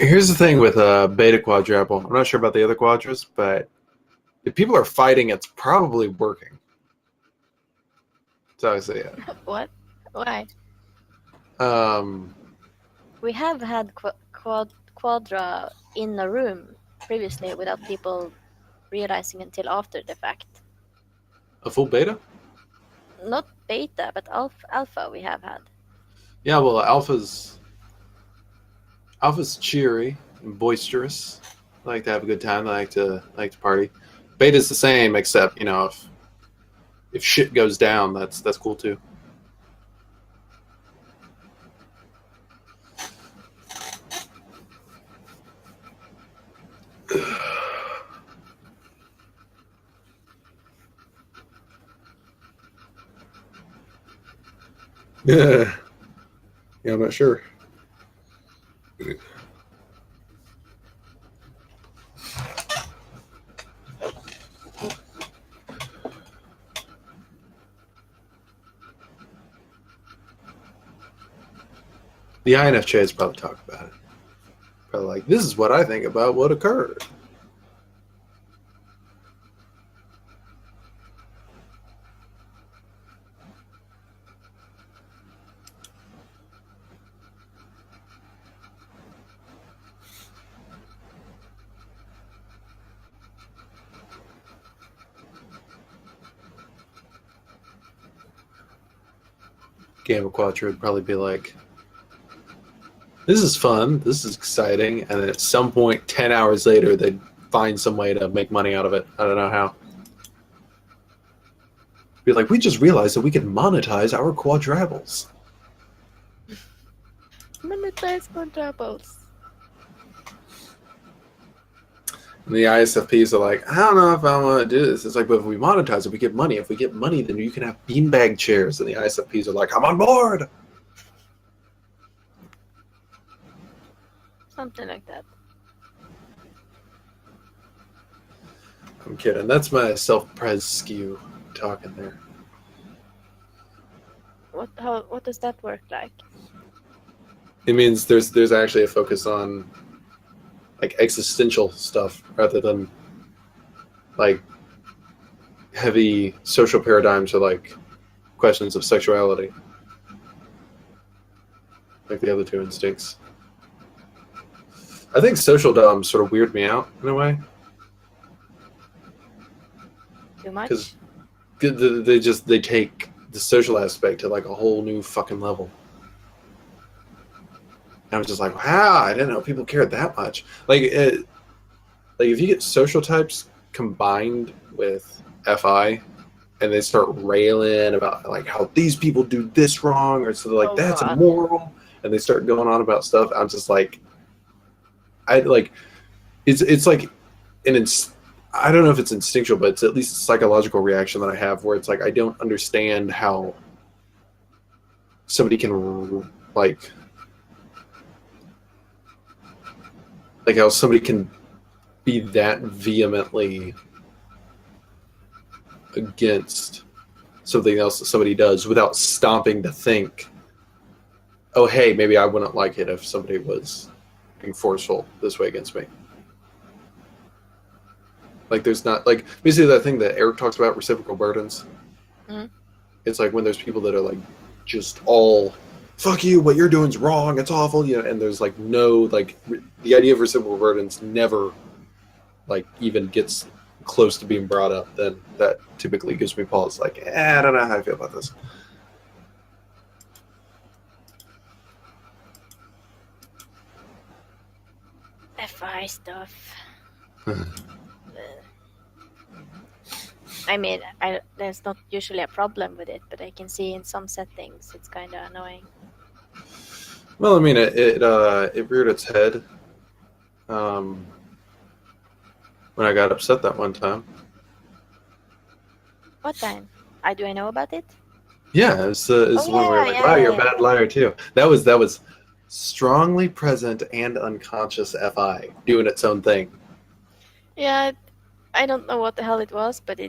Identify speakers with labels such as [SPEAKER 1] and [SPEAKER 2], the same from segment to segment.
[SPEAKER 1] Here's the thing with beta quadruple. I'm not sure about the other quadras, but if people are fighting, it's probably working. So I say it.
[SPEAKER 2] What? Why?
[SPEAKER 1] Um,
[SPEAKER 2] We have had Quadra in a room previously without people realizing until after the fact.
[SPEAKER 1] a full beta?
[SPEAKER 2] Not beta, but alpha we have had.
[SPEAKER 1] Yeah, well, alpha's cheery and boisterous. They like to have a good time. They like to party. Beta's the same, except if shit goes down, that's cool too. Yeah, I'm not sure. The INFJ has probably talked about it. Probably like, this is what I think about what occurred. Game of Quattro would probably be like, this is fun, this is exciting, and then at some point, 10 hours later, they'd find some way to make money out of it. I don't know how. Be like, we just realized that we can monetize our quadrables.
[SPEAKER 2] Monetize quadruples.
[SPEAKER 1] And the ISFPs are like, I don't know if I want to do this. It's like, but if we monetize it, we get money. If we get money, then you can have beanbag chairs. And the ISFPs are like, I'm on board.
[SPEAKER 2] Something like that.
[SPEAKER 1] I'm kidding. That's my self-pres skew talking there.
[SPEAKER 2] What does that work like?
[SPEAKER 1] It means there's actually a focus on like existential stuff rather than like heavy social paradigms or like questions of sexuality, like the other two instincts. I think social doms sort of weird me out in a way.
[SPEAKER 2] Too much?
[SPEAKER 1] Because they take the social aspect to like a whole new fucking level. And I was just like, wow, I didn't know people cared that much. Like if you get social types combined with FI, and they start railing about like how these people do this wrong, or so they're like that's
[SPEAKER 2] God.
[SPEAKER 1] immoral, and they start going on about stuff. I'm just like, it's like I don't know if it's instinctual, but it's at least a psychological reaction that I have where it's like I don't understand how somebody can like how somebody can be that vehemently against something else that somebody does without stopping to think, oh hey, maybe I wouldn't like it if somebody was being forceful this way against me. Like there's not like basically that thing that Eric talks about, reciprocal burdens.
[SPEAKER 2] Mm-hmm.
[SPEAKER 1] It's like when there's people that are like just all fuck you, what you're doing's wrong, it's awful, you know, and there's like no like the idea of reciprocal burdens never like even gets close to being brought up. Then that typically gives me pause. Like, I don't know how I feel about this.
[SPEAKER 2] FI stuff. I mean, there's not usually a problem with it, but I can see in some settings it's kind of annoying.
[SPEAKER 1] Well, I mean, it reared its head when I got upset that one time.
[SPEAKER 2] What time? Do I know about it?
[SPEAKER 1] Yeah, it's one where like, wow, you're a bad liar too. That was strongly present and unconscious FI doing its own thing.
[SPEAKER 2] Yeah, I don't know what the hell it was, but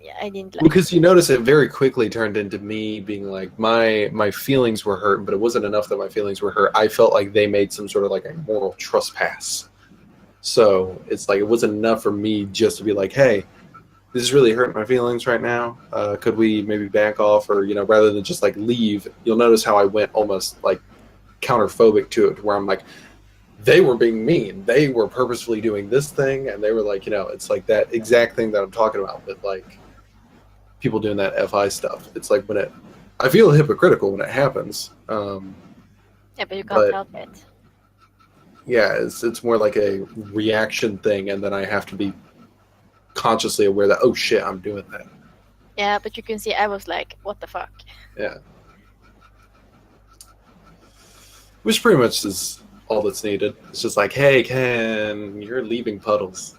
[SPEAKER 2] yeah, I didn't like.
[SPEAKER 1] Because you notice it very quickly turned into me being like my feelings were hurt, but it wasn't enough that my feelings were hurt. I felt like they made some sort of like a moral trespass. So it's like it wasn't enough for me just to be like, hey, this is really hurting my feelings right now. Could we maybe back off, or rather than just like leave? You'll notice how I went almost like counterphobic to it, where I'm like, they were being mean. They were purposefully doing this thing, and they were like, it's like that exact thing that I'm talking about with like people doing that FI stuff. It's like I feel hypocritical when it happens.
[SPEAKER 2] Yeah, but you can't help it.
[SPEAKER 1] Yeah, it's more like a reaction thing, and then I have to be consciously aware that, oh shit, I'm doing that.
[SPEAKER 2] Yeah, but you can see I was like, what the fuck?
[SPEAKER 1] Yeah. Which pretty much is all that's needed. It's just like, hey, Ken, you're leaving puddles.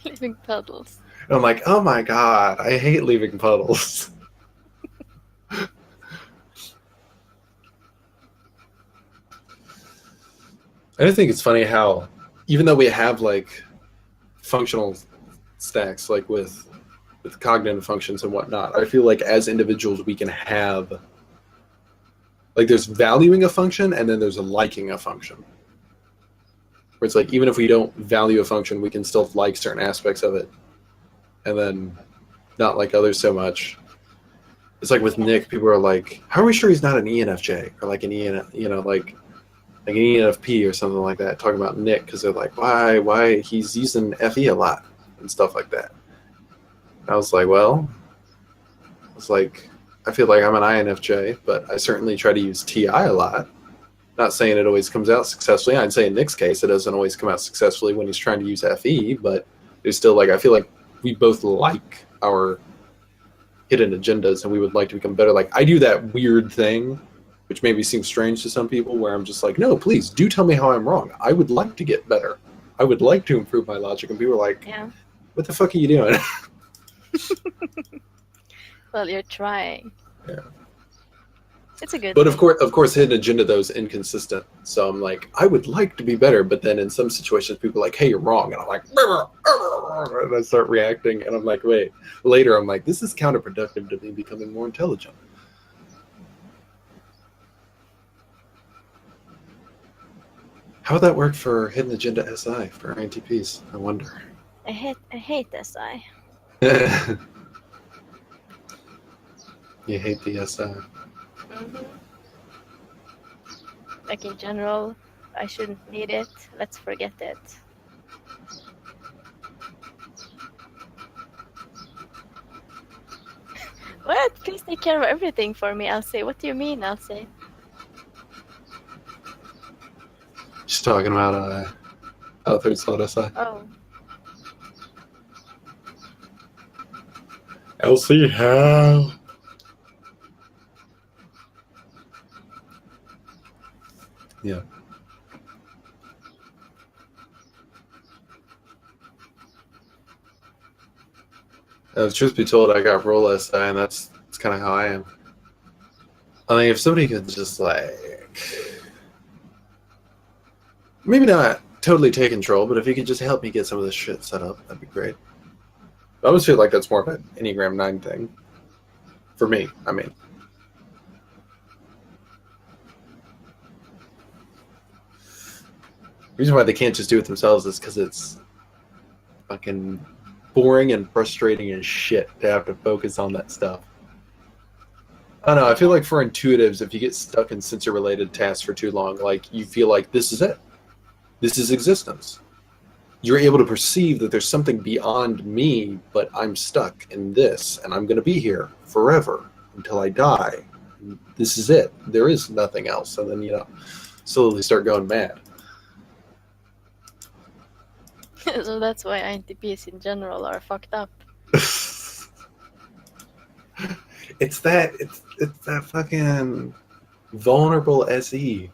[SPEAKER 2] Leaving puddles.
[SPEAKER 1] And I'm like, oh my god, I hate leaving puddles. I just think it's funny how, even though we have like functional stacks, like with cognitive functions and whatnot, I feel like as individuals we can have, like, there's valuing a function and then there's a liking a function. Where it's like, even if we don't value a function, we can still like certain aspects of it, and then not like others so much. It's like with Nick, people are like, how are we sure he's not an ENFJ or like an like an ENFP or something like that, talking about Nick, because they're like, why he's using FE a lot and stuff like that. I was like, I feel like I'm an INFJ, but I certainly try to use TI a lot. Not saying it always comes out successfully. I'd say in Nick's case, it doesn't always come out successfully when he's trying to use FE, but there's still like, I feel like we both like our hidden agendas and we would like to become better. Like, I do that weird thing, which maybe seems strange to some people, where I'm just like, no, please do tell me how I'm wrong. I would like to get better. I would like to improve my logic. And people are like, what the fuck are you doing?
[SPEAKER 2] Well, you're trying.
[SPEAKER 1] Yeah.
[SPEAKER 2] It's a good
[SPEAKER 1] But
[SPEAKER 2] thing.
[SPEAKER 1] of course, hidden agenda, though, is inconsistent. So I'm like, I would like to be better, but then in some situations, people are like, hey, you're wrong. And I'm like, and I start reacting. And I'm like, wait. Later, I'm like, this is counterproductive to me becoming more intelligent. How would that work for Hidden Agenda SI, for INTPs? I wonder.
[SPEAKER 2] I hate SI.
[SPEAKER 1] You hate the SI.
[SPEAKER 2] Mm-hmm. Like in general, I shouldn't need it. Let's forget it. What? Please take care of everything for me, Elsie. What do you mean, Elsie?
[SPEAKER 1] She's talking about third slot SI.
[SPEAKER 2] Oh.
[SPEAKER 1] Elsie, how? Yeah. Truth be told, I got roll SI, and that's kind of how I am. I mean, if somebody could just like, maybe not totally take control, but if you could just help me get some of this shit set up, that'd be great. I always feel like that's more of an Enneagram 9 thing. For me, I mean. The reason why they can't just do it themselves is because it's fucking boring and frustrating as shit to have to focus on that stuff. I don't know, I feel like for intuitives, if you get stuck in sensor-related tasks for too long, like, you feel like this is it. This is existence. You're able to perceive that there's something beyond me, but I'm stuck in this, and I'm going to be here forever until I die. This is it. There is nothing else. And then, slowly start going mad.
[SPEAKER 2] So that's why INTPs in general are fucked up.
[SPEAKER 1] It's that fucking vulnerable SE.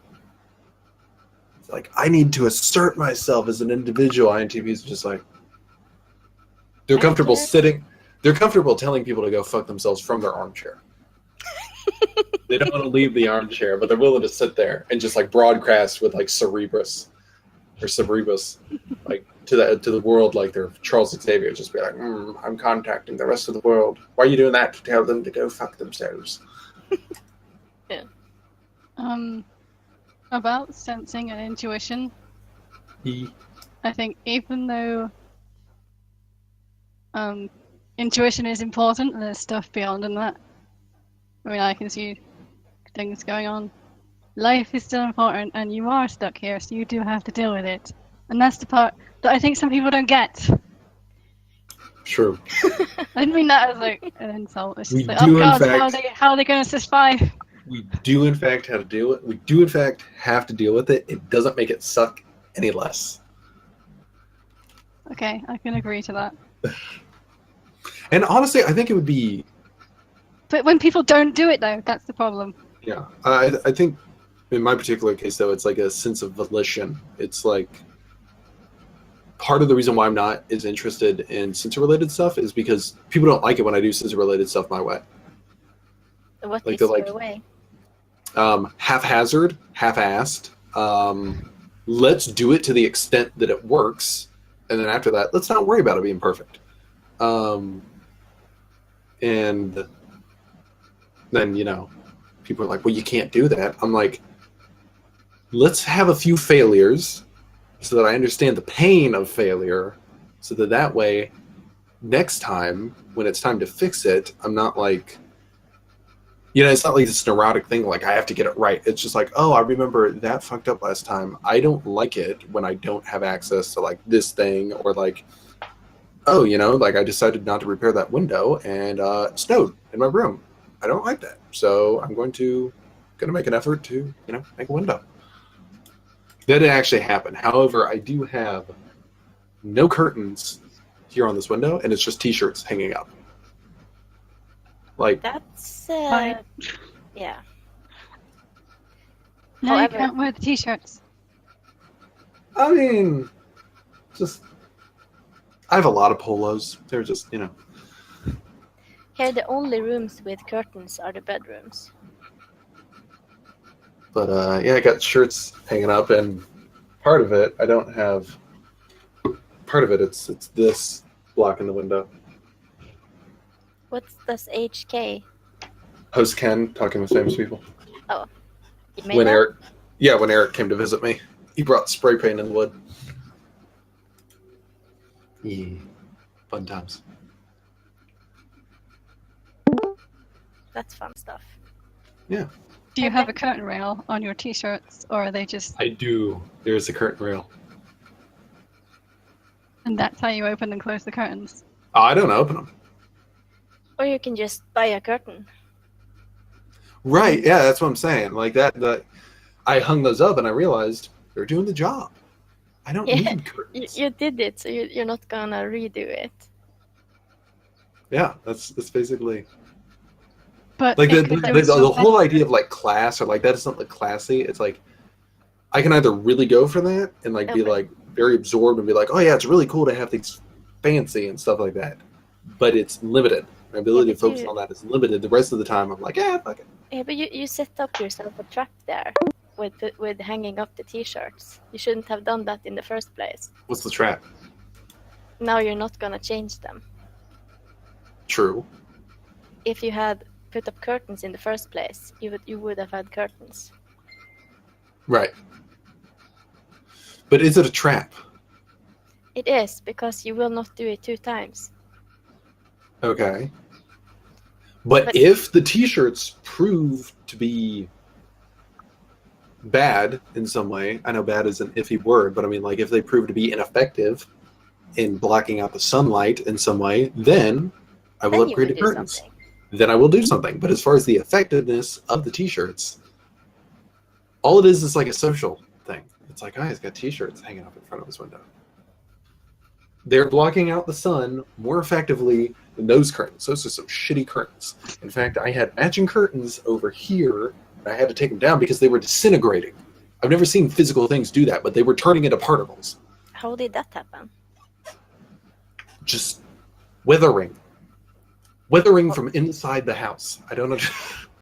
[SPEAKER 1] It's like, I need to assert myself as an individual. INTPs are just like, they're comfortable sitting. They're comfortable telling people to go fuck themselves from their armchair. They don't want to leave the armchair, but they're willing to sit there and just like broadcast with like Cerebrus. or Cerebus, like to the world, like they're Charles Xavier, just be like, I'm contacting the rest of the world. Why are you doing that? To tell them to go fuck themselves.
[SPEAKER 2] Yeah.
[SPEAKER 3] About sensing and intuition, I think even though intuition is important, and there's stuff beyond than that. I mean, I can see things going on. Life is still important, and you are stuck here, so you do have to deal with it. And that's the part that I think some people don't get.
[SPEAKER 1] True.
[SPEAKER 3] I didn't mean that as like an insult. It's just
[SPEAKER 1] We
[SPEAKER 3] like,
[SPEAKER 1] do,
[SPEAKER 3] oh
[SPEAKER 1] in
[SPEAKER 3] god,
[SPEAKER 1] fact-
[SPEAKER 3] how are they going to survive?
[SPEAKER 1] We do, in fact, have to deal with. We do, in fact, have to deal with it. It doesn't make it suck any less.
[SPEAKER 3] Okay, I can agree to that.
[SPEAKER 1] And honestly, I think it would be.
[SPEAKER 3] But when people don't do it, though, that's the problem.
[SPEAKER 1] Yeah, I think in my particular case, though, it's like a sense of volition. It's like part of the reason why I'm not as interested in sensor-related stuff is because people don't like it when I do sensor-related stuff my way.
[SPEAKER 2] What
[SPEAKER 1] Like
[SPEAKER 2] is
[SPEAKER 1] the,
[SPEAKER 2] your
[SPEAKER 1] like-
[SPEAKER 2] way?
[SPEAKER 1] Haphazard, half-assed. Let's do it to the extent that it works, and then after that, let's not worry about it being perfect. And then, people are like, well, you can't do that. I'm like, let's have a few failures so that I understand the pain of failure, so that way, next time, when it's time to fix it, I'm not like, it's not like this neurotic thing, like I have to get it right. It's just like, oh, I remember that fucked up last time. I don't like it when I don't have access to like this thing, or like, oh, like I decided not to repair that window and it snowed in my room. I don't like that. So I'm going to make an effort to, make a window. That didn't actually happen. However, I do have no curtains here on this window, and it's just t-shirts hanging up. Like,
[SPEAKER 2] That's
[SPEAKER 3] Fine.
[SPEAKER 2] yeah.
[SPEAKER 3] No, you
[SPEAKER 2] However-
[SPEAKER 3] can't wear the t-shirts.
[SPEAKER 1] I mean, just, I have a lot of polos. They're just,
[SPEAKER 2] Here, the only rooms with curtains are the bedrooms.
[SPEAKER 1] but yeah, I got shirts hanging up, and part of it, I don't have, part of it, it's this blocking the window.
[SPEAKER 2] What's this HK?
[SPEAKER 1] Host Ken, talking with famous people.
[SPEAKER 2] You made
[SPEAKER 1] When
[SPEAKER 2] that?
[SPEAKER 1] Eric came to visit me, he brought spray paint and wood. Yeah, fun times.
[SPEAKER 2] That's fun stuff.
[SPEAKER 3] Do you have a curtain rail on your t-shirts, or are they just...
[SPEAKER 1] I do. There's a curtain rail.
[SPEAKER 3] And that's how you open and close the curtains?
[SPEAKER 1] Oh, I don't open them.
[SPEAKER 2] Or you can just buy a curtain.
[SPEAKER 1] Right? Yeah, that's what I'm saying. Like that. I hung those up, and I realized they're doing the job. I don't
[SPEAKER 2] Yeah,
[SPEAKER 1] need curtains.
[SPEAKER 2] You did it, so you're not gonna redo it.
[SPEAKER 1] Yeah, that's basically
[SPEAKER 3] But
[SPEAKER 1] like
[SPEAKER 3] it could do it
[SPEAKER 1] the
[SPEAKER 3] so
[SPEAKER 1] whole
[SPEAKER 3] better.
[SPEAKER 1] idea of like class, or like that is something classy. It's like I can either really go for that and like be
[SPEAKER 2] Okay.
[SPEAKER 1] like very absorbed and be like, oh yeah, it's really cool to have things fancy and stuff like that, but it's limited. My ability
[SPEAKER 2] Yeah,
[SPEAKER 1] to
[SPEAKER 2] but
[SPEAKER 1] focus
[SPEAKER 2] you-
[SPEAKER 1] on that is limited. The rest of the time, I'm like, yeah, fuck it.
[SPEAKER 2] Yeah, but you set up yourself a trap there with hanging up the t-shirts. You shouldn't have done that in the first place.
[SPEAKER 1] What's the trap?
[SPEAKER 2] Now you're not gonna change them.
[SPEAKER 1] True.
[SPEAKER 2] If you had put up curtains in the first place, you would have had curtains.
[SPEAKER 1] Right. But is it a trap?
[SPEAKER 2] It is, because you will not do it 2 times.
[SPEAKER 1] Okay. But
[SPEAKER 2] But-
[SPEAKER 1] if the t-shirts prove to be bad in some way, I know bad is an iffy word, but I mean, like, if they prove to be ineffective in blocking out the sunlight in some way, then I will
[SPEAKER 2] Then you
[SPEAKER 1] upgrade
[SPEAKER 2] would
[SPEAKER 1] the
[SPEAKER 2] do
[SPEAKER 1] curtains.
[SPEAKER 2] something.
[SPEAKER 1] Then I will do something. But as far as the effectiveness of the t-shirts, all it is like a social thing. It's like, oh, he's got t-shirts hanging up in front of his window. They're blocking out the sun more effectively than those curtains. Those are some shitty curtains. In fact, I had matching curtains over here, and I had to take them down because they were disintegrating. I've never seen physical things do that, but they were turning into particles.
[SPEAKER 2] How did that happen?
[SPEAKER 1] Just weathering. Weathering from inside the house. I don't know.